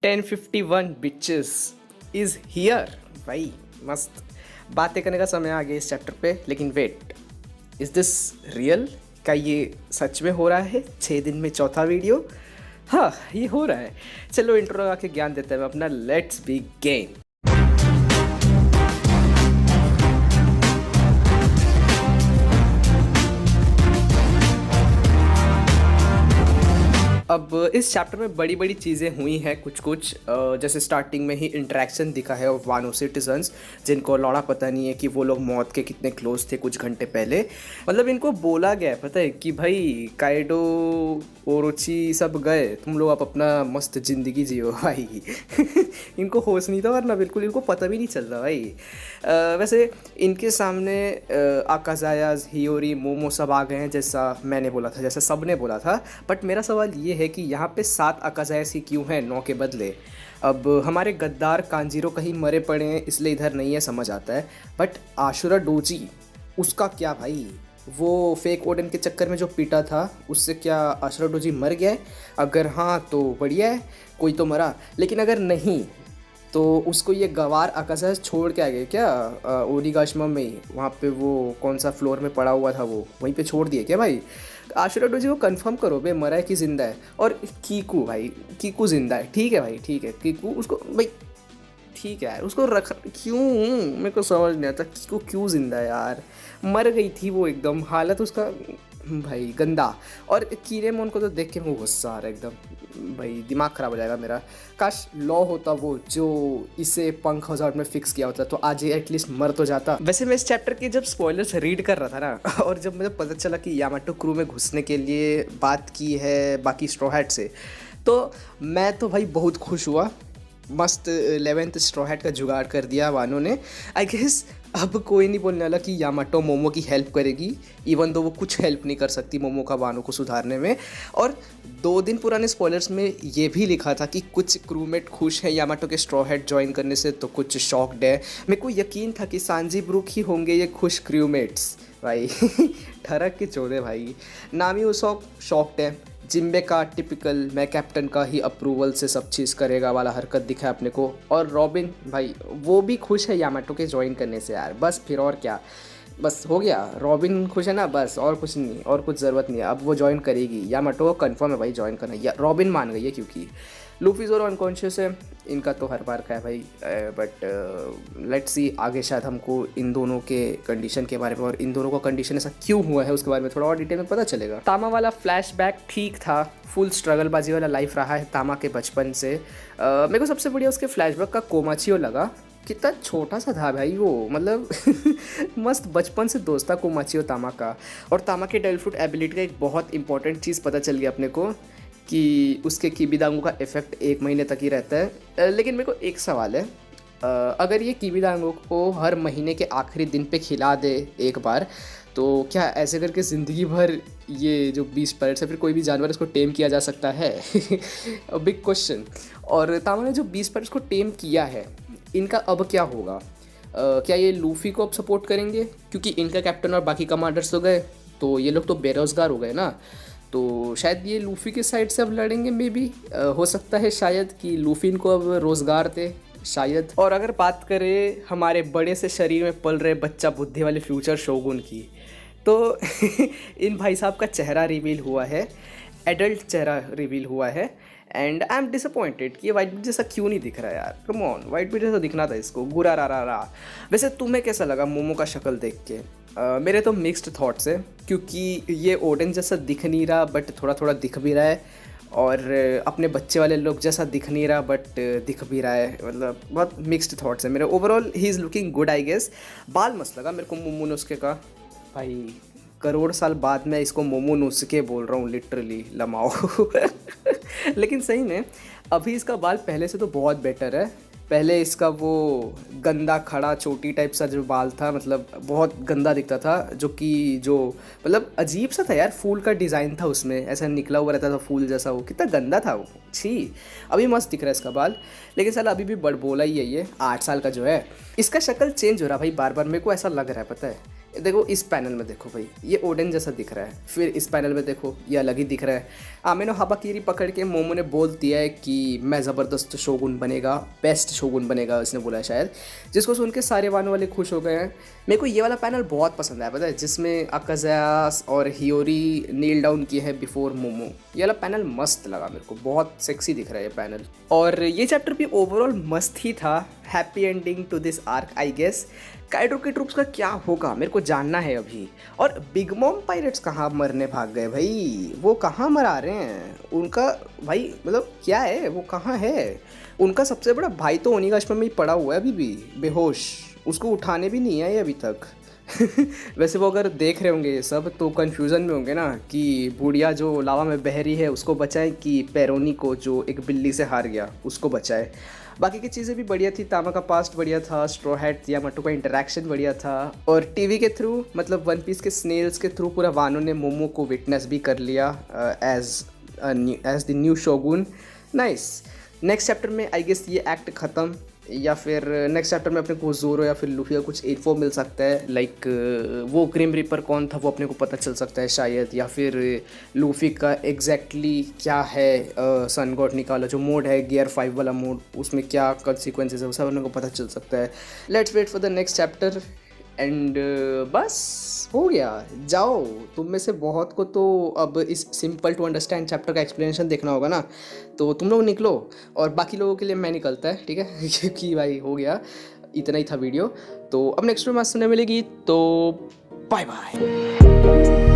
10:51 bitches is here भाई। मस्त बातें करने का समय आ गया इस चैप्टर पे। लेकिन वेट, इज दिस रियल? क्या ये सच में हो रहा है? 6 दिन में चौथा वीडियो? हाँ, ये हो रहा है। चलो इंट्रो लगा के ज्ञान देते हैं अपना। Let's begin. अब इस चैप्टर में बड़ी बड़ी चीज़ें हुई हैं कुछ कुछ। जैसे स्टार्टिंग में ही इंटरेक्शन दिखा है ऑफ वानो सिटीजन्स, जिनको लौड़ा पता नहीं है कि वो लोग मौत के कितने क्लोज थे कुछ घंटे पहले। मतलब इनको बोला गया है, पता है कि भाई काइडो ओरोची सब गए, तुम लोग आप अपना मस्त ज़िंदगी जियो भाई। इनको होश नहीं था, वरना बिल्कुल इनको पता भी नहीं चल रहा भाई। वैसे इनके सामने आकाजायाज, हियोरी, मोमो सब आ गए हैं, जैसा मैंने बोला था, जैसा सब ने बोला था। बट मेरा सवाल ये है कि यहाँ पे 7 आकाजायास ही क्यों हैं 9 के बदले? अब हमारे गद्दार कांजीरो कहीं मरे पड़े हैं इसलिए इधर नहीं है, समझ आता है। बट आशुरा डोजी, उसका क्या भाई? वो फेक ओडन के चक्कर में जो पीटा था, उससे क्या आशुरा डोजी मर गया है? अगर हाँ तो बढ़िया है, कोई तो मरा। लेकिन अगर नहीं तो उसको ये गवार अकासा छोड़ के आ गए क्या? ओनिगाशिमा में ही, वहाँ पे वो कौन सा फ्लोर में पड़ा हुआ था, वो वहीं पे छोड़ दिए क्या भाई? आशुरा डोजी को कंफर्म करो बे, मरा है कि ज़िंदा है। और कीकू भाई, कीकू ज़िंदा है, ठीक है भाई, ठीक है। कीकू उसको भाई ठीक है यार, उसको रख क्यों? मेरे को समझ नहीं आता कीकू क्यों ज़िंदा है यार। मर गई थी वो एकदम, हालत उसका भाई गंदा। और कीरेमोन को तो देख के मुझे गुस्सा आ रहा है एकदम भाई, दिमाग ख़राब हो जाएगा मेरा। काश लॉ होता वो जो इसे पंख हज़ार्ड में फिक्स किया होता, तो आज ये एटलीस्ट मर तो जाता। वैसे मैं इस चैप्टर के जब स्पॉयलर्स रीड कर रहा था ना, और जब मुझे पता चला कि यामाटो क्रू में घुसने के लिए बात की है बाकी स्ट्रॉ हैट से, तो मैं तो भाई बहुत खुश हुआ। मस्त 11th स्ट्रॉ हैट का जुगाड़ कर दिया वानो ने। आई गेस अब कोई नहीं बोलने वाला कि यामाटो मोमो की हेल्प करेगी, इवन दो वो कुछ हेल्प नहीं कर सकती मोमो का वानो को सुधारने में। और 2 दिन पुराने स्पॉयलर्स में ये भी लिखा था कि कुछ क्रूमेट खुश हैं यामाटो के स्ट्रॉ हैट ज्वाइन करने से, तो कुछ शॉक्ड है। मेरे को यकीन था कि सांजी ब्रूक ही होंगे ये खुश क्रूमेट्स भाई। ठरक के चोदे भाई। नामी उसॉप शॉक्ड है। जिम्बे का टिपिकल मैं कैप्टन का ही अप्रूवल से सब चीज़ करेगा वाला हरकत दिखा है अपने को। और रॉबिन भाई वो भी खुश है यामाटो के ज्वाइन करने से यार, बस फिर और क्या, बस हो गया। रॉबिन खुश है ना, बस और कुछ नहीं, और कुछ ज़रूरत नहीं है। अब वो ज्वाइन करेगी, यामाटो को कन्फर्म है भाई ज्वाइन करना, या रॉबिन मान गई है क्योंकि लूफी ज़ोरो अनकॉन्शियस है, इनका तो हर बार का है भाई। बट लेट्स सी आगे शायद हमको इन दोनों के कंडीशन के बारे में, और इन दोनों का कंडीशन ऐसा क्यों हुआ है उसके बारे में थोड़ा और डिटेल में पता चलेगा। तामा वाला फ्लैशबैक ठीक था, फुल स्ट्रगल बाजी वाला लाइफ रहा है तामा के बचपन से। मेरे को सबसे बढ़िया उसके फ्लैशबैक का कोमाचियो लगा। कितना छोटा सा था भाई वो, मतलब मस्त बचपन से दोस्त था कोमाचियो तामा का। और तामा के डेविल फ्रूट एबिलिटी का एक बहुत इंपॉर्टेंट चीज़ पता चल गया अपने को कि उसके किबिदांगो का इफेक्ट 1 महीने तक ही रहता है। लेकिन मेरे को एक सवाल है, अगर ये किबिदांगो को हर महीने के आखिरी दिन पे खिला दे एक बार, तो क्या ऐसे करके ज़िंदगी भर ये जो 20 पैरेट्स है, फिर कोई भी जानवर इसको टेम किया जा सकता है? Big question. और तामा ने जो 20 पैरेट्स को टेम किया है, इनका अब क्या होगा? क्या ये लूफी को अब सपोर्ट करेंगे? क्योंकि इनका कैप्टन और बाकी कमांडर्स तो गए, तो ये लोग तो बेरोज़गार हो गए ना, तो शायद ये लूफी के साइड से अब लड़ेंगे। मे बी हो सकता है शायद कि लूफी इनको अब रोज़गार दे शायद। और अगर बात करें हमारे बड़े से शरीर में पल रहे बच्चा बुद्धि वाले फ्यूचर शोगुन की, तो इन भाई साहब का चेहरा रिवील हुआ है, एडल्ट चेहरा रिवील हुआ है। एंड आई एम डिसअपॉइंटेड कि ये वाइट बीट जैसा क्यों नहीं दिख रहा है यार। कम ऑन, वाइट बीट जैसा दिखना था इसको, गुरा रा रा रा। वैसे तुम्हें कैसा लगा मोमो का शक्ल देख के? मेरे तो मिक्स्ड थॉट्स है, क्योंकि ये ओडेन जैसा दिख नहीं रहा बट थोड़ा थोड़ा दिख भी रहा है, और अपने बच्चे वाले लोग जैसा दिख नहीं रहा बट दिख भी रहा है। मतलब बहुत मिक्स्ड थॉट्स है मेरे। Overall he is looking good I guess. बाल मस्त लगा मेरे को मोमोनोसुके का भाई। करोड़ साल बाद मैं इसको मोमोनोसुके बोल रहा हूँ, लिटरली लमाओ। लेकिन सही में अभी इसका बाल पहले से तो बहुत बेटर है। पहले इसका वो गंदा खड़ा चोटी टाइप सा जो बाल था, मतलब बहुत गंदा दिखता था, जो मतलब अजीब सा था यार। फूल का डिज़ाइन था उसमें, ऐसा निकला हुआ रहता था फूल जैसा, वो कितना गंदा था वो, छी। अभी मस्त दिख रहा है इसका बाल, लेकिन साला अभी भी बड़बोला ही है ये 8 साल का जो है। इसका शक्ल चेंज हो रहा भाई बार बार, मेरे को ऐसा लग रहा है, पता है। देखो इस पैनल में देखो भाई, ये ओडेन जैसा दिख रहा है, फिर इस पैनल में देखो ये अलग ही दिख रहा है। आमे नो हाबाकीरी पकड़ के मोमो ने बोल दिया है कि मैं ज़बरदस्त शोगुन बनेगा, बेस्ट शोगुन बनेगा, उसने बोला शायद, जिसको सुन के सारे वानो वाले खुश हो गए हैं। मेरे को ये वाला पैनल बहुत पसंद आया, पता है, जिसमें अकाज़ाया और हियोरी नील डाउन की है बिफोर मोमो। ये वाला पैनल मस्त लगा मेरे को, बहुत सेक्सी दिख रहा है ये पैनल। और ये चैप्टर भी ओवरऑल मस्त ही था। Happy ending to this arc I guess. Kaido के ट्रूप्स का क्या होगा मेरे को जानना है अभी। और बिग मॉम पायरेट्स कहाँ मरने भाग गए भाई, वो कहाँ मरा रहे हैं उनका भाई, मतलब क्या है वो, कहाँ है उनका सबसे बड़ा भाई? तो ओनिगाशिमा में ही पड़ा हुआ है अभी भी बेहोश, उसको उठाने भी नहीं आए अभी तक। वैसे वो अगर देख रहे होंगे ये सब तो कंफ्यूजन में होंगे ना कि बुढ़िया जो लावा में बह रही है उसको बचाए कि पेरोनी को जो एक बिल्ली से हार गया उसको बचाए। बाकी की चीज़ें भी बढ़िया थी, तामा का पास्ट बढ़िया था, स्ट्रॉ हैट या मटो का इंटरेक्शन बढ़िया था, और टीवी के थ्रू मतलब वन पीस के स्नेल्स के थ्रू पूरा वानो ने मोमो को विटनेस भी कर लिया as the new shogun. Nice. Next chapter में आई गेस ये एक्ट ख़त्म, या फिर नेक्स्ट चैप्टर में अपने को ज़ोरो या फिर लूफी का कुछ इन्फो मिल सकता है, लाइक वो ग्रिम रिपर कौन था वो अपने को पता चल सकता है शायद, या फिर लूफी का एग्जैक्टली क्या है सन गॉड निकाला जो मोड है गियर 5 वाला मोड, उसमें क्या कॉन्सिक्वेंसेज है वो सब अपने को पता चल सकता है। Let's wait for the next chapter and बस हो गया। जाओ, तुम में से बहुत को तो अब इस सिंपल टू अंडरस्टैंड चैप्टर का एक्सप्लेनेशन देखना होगा ना, तो तुम लोग निकलो और बाकी लोगों के लिए मैं निकलता है, ठीक है। क्योंकि भाई हो गया, इतना ही था वीडियो। तो अब नेक्स्ट में मस्त सुनने मिलेगी, तो बाय बाय।